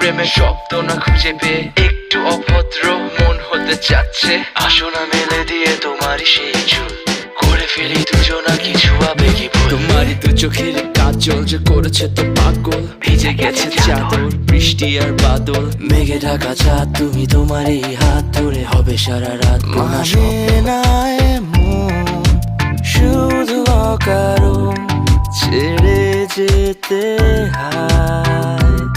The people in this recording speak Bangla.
প্রেমের শব্দ না খুঁজে পেয়ে একটু অভদ্র মন হতে চাচ্ছে। আসো না মেলে দিয়ে তোমারই সেই চুল, করে ফেলি দুজনা কিছু আবেগী ভুল। তোমারই দু চোখের কাজল যে করেছে তো পাগল, ভিজে গেছে চাদর বৃষ্টি আর বাদল। মেঘে ঢাকা চাঁদ তুমি তোমারই হাত ধরে হবে সারা রাত। মানে না এমন শুধু অকারণ ছেড়ে যেতে হয়।